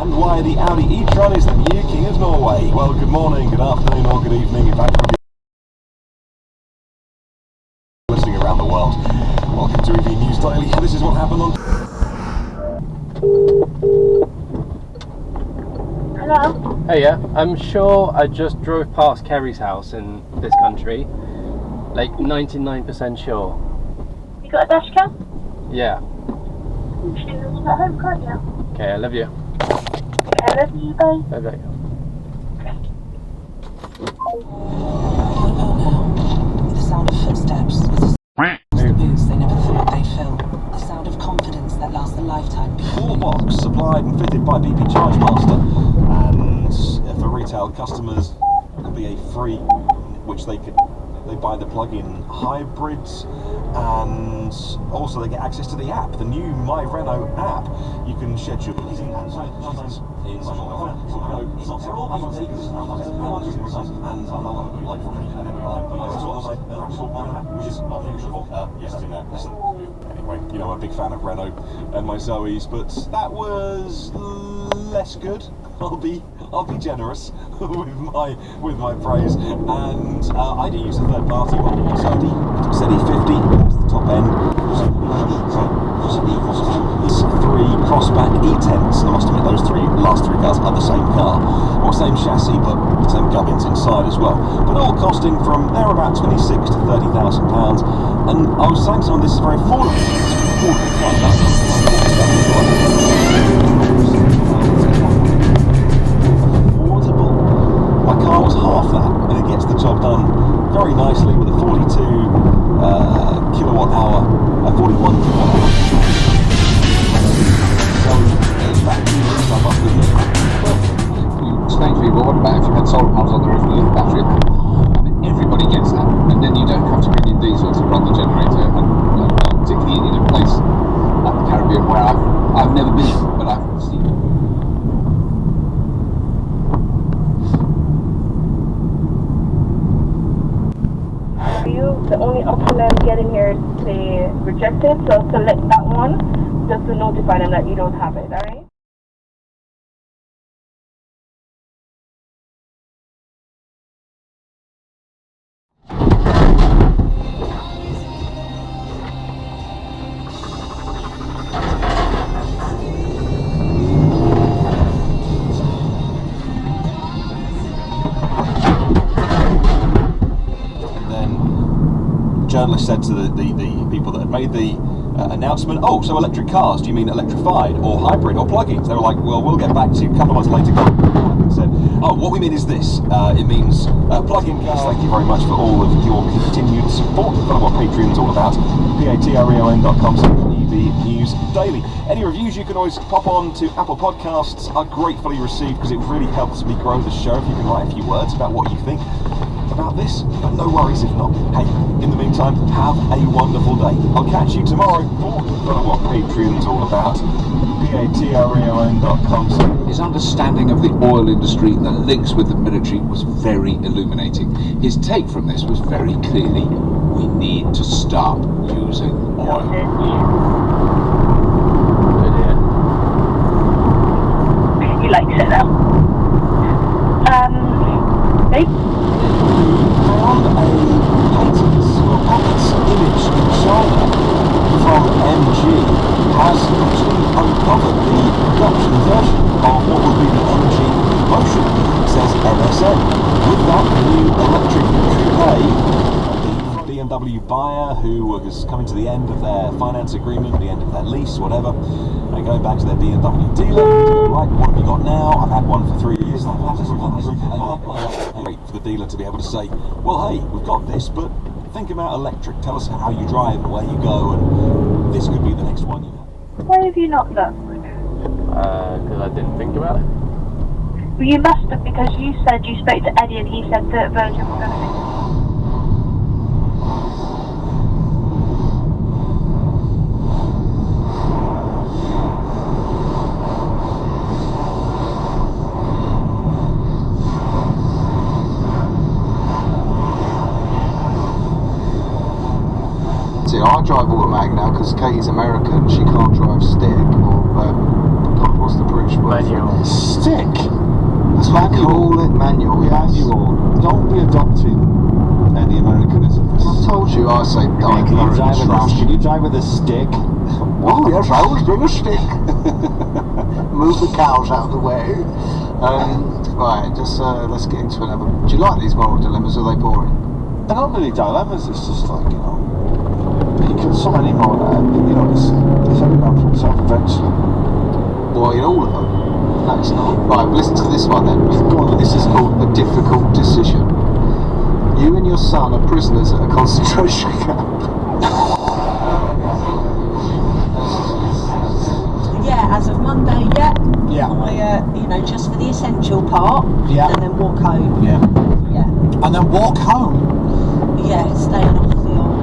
And why the Audi e-tron is the new king of Norway. Well, good morning, good afternoon, or good evening, in fact, listening around the world. Welcome to EV News Daily. This is what happened on... Hello? Hey, yeah, I'm sure I just drove past Kerry's house in this country. Like 99% sure. You got a dash cam? Yeah. You should have at home, can't you? Okay, I love you. I love you, bye. Bye bye. With the sound of footsteps, with the boots they never thought they'd fill, the sound of confidence that lasts a lifetime. Full box supplied and fitted by BP Chargemaster, and for retail customers it'll be a free, which they buy the plug-in hybrids, and also they get access to the app, the new My Renault app. You can schedule anyway, you know, I'm a big fan of Renault and my Zoes, but that was less good. I'll be generous with my praise, and I do use a third party one. ZE50, that's the top end. It's 3 Crossback E10s, and I must admit those last three cars are the same car, or same chassis, but the same gubbins inside as well. But all costing from they're about £26,000 to £30,000, and I was saying some of this is very affordable. My car was half that, and it gets the job done very nicely with a 42 kilowatt hour, 41 kilowatt hour. So it's battery, I must admit. Strangely, well, what about if you had solar panels on the roof with a battery? I mean, everybody gets that, and then you don't have to bring in diesel to run the generator, and particularly in a place like the Caribbean where I've never been, but I've seen it. The only option I'm getting here is to say rejected, so select that one just to notify them that you don't have it, alright? Journalist said to the people that had made the announcement, oh, so electric cars, do you mean electrified or hybrid or plug-ins? They were like, well, we'll get back to you. A couple of months later, and said, oh, what we mean is this, it means plug-in cars. Thank you very much for all of your continued support. That's what Patreon's all about. patreon.com/EV News Daily. Any reviews you can always pop on to Apple Podcasts are gratefully received, because it really helps me grow the show if you can write a few words about what you think about this, but no worries if not. Hey, in the meantime, have a wonderful day. I'll catch you tomorrow for what Patreon's all about. patreon.com. His understanding of the oil industry and the links with the military was very illuminating. His take from this was very clearly, we need to stop using oil. You like it now? Hey? Found a patents image in China from MG has actually uncovered the production version of what would be the MG Motion, says MSN. With that new electric coupe, the BMW buyer who was coming to the end of their finance agreement, the end of their lease, whatever, and going back to their BMW dealer, right, what have you got now? I've had one for 3 years. Great for the dealer to be able to say, well, hey, we've got this, but think about electric. Tell us how you drive and where you go, and this could be the next one you have. Why have you not done? Because I didn't think about it. Well, you must have, because you said you spoke to Eddie and he said that Virgin were going to make it. I drive automatic now because Katie's American. She can't drive stick or what's the British word? Manual. Call it manual, yes. Manual. Don't be adopting any Americanisms. I told you I say diaper and trash. Can you drive with a stick? Oh yes, I always bring a stick. Move the cows out of the way. Right, just let's get into another. Do you like these moral dilemmas? Are they boring? They're not really dilemmas. It's just like, you know, you can so many more. You know, it's everyone for himself eventually. Well, in all of them. No, it's not. Right, listen to this one then. Go on. This is called A Difficult Decision. You and your son are prisoners at a concentration camp. Yeah, as of Monday, yeah. Yeah. I, you know, just for the essential part. Yeah. And then walk home. Yeah. Yeah. And then walk home. Yeah, staying off the old.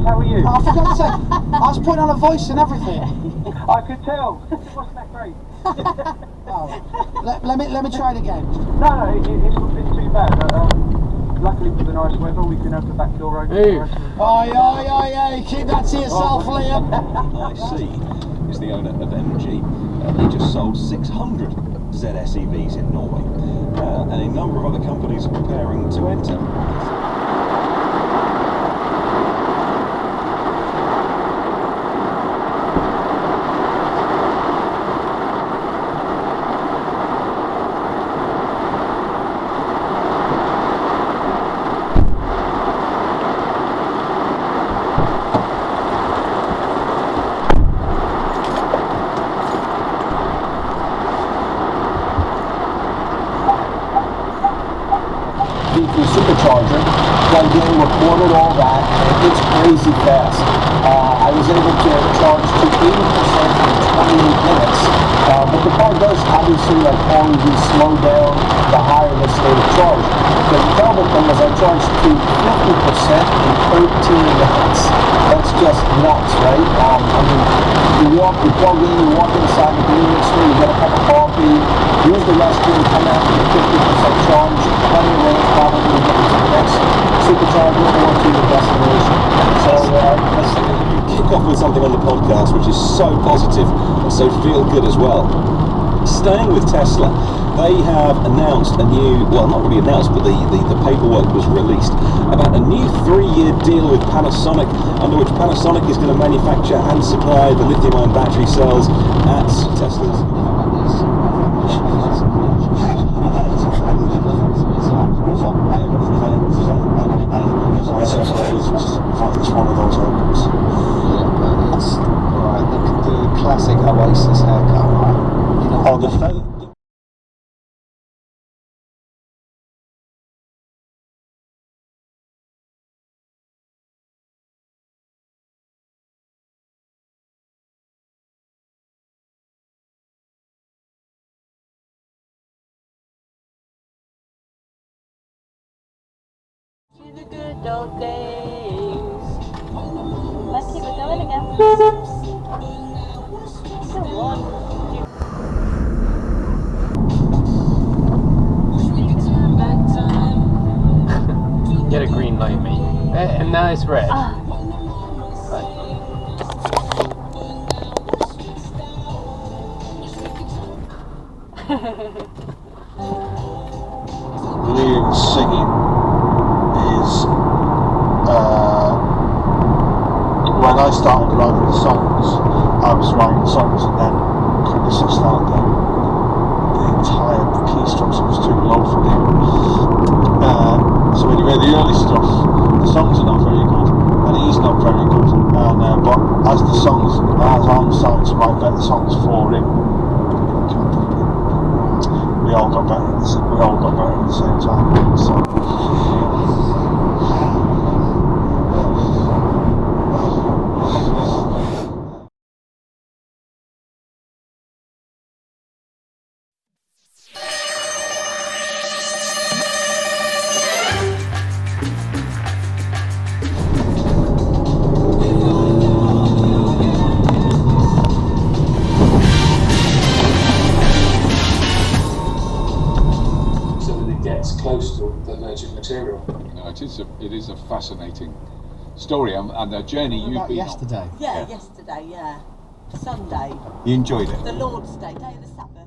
How are you? Oh, for God's sake, I was putting on a voice and everything. I could tell. Wasn't that great? Oh, let me try it again. No, it's not been too bad. Luckily with the nice weather, we can have the back door open. Oi, keep that to yourself, Liam. IC is the owner of MG. They just sold 600 ZS EVs in Norway, and a number of other companies are preparing to enter. Supercharger, plugged in, recorded all that, and it's crazy fast. I was able to charge to 80% in 28 minutes, but the car does obviously like already slow down the higher the state of charge. The terrible thing is I charged to 50% in 13 minutes. That's just nuts, right? I mean, you plug in, you walk inside the convenience store, you get a cup of coffee, use the restroom, come out with 50% charge, plenty of range, probably to get to the next supercharger or to your destination. So, Kick off with something on the podcast which is so positive and so feel good as well. Staying with Tesla, they have announced a new, well, not really announced, but the paperwork was released about a new 3-year deal with Panasonic, under which Panasonic is going to manufacture and supply the lithium-ion battery cells at Tesla's. It's one of those opens. Yeah, but it's alright. The classic Oasis haircut, right? You know, Oh, the The good old days. Let's keep it going again. Go on. Get a green light, mate. And now it's red. Liam's singing is when I started writing songs, I was writing songs and then couldn't assist that the entire key structure was too low for Liam. So when you hear the early stuff, the songs are not very good and he's not very good. And but as I'm starting to write better songs for him, all got better. We all got better at the same time. So. Close to the virgin material. No, it is a fascinating story and the journey you've been yesterday? Yeah, yesterday, yeah. Sunday. You enjoyed it? The Lord's Day, day of the Sabbath.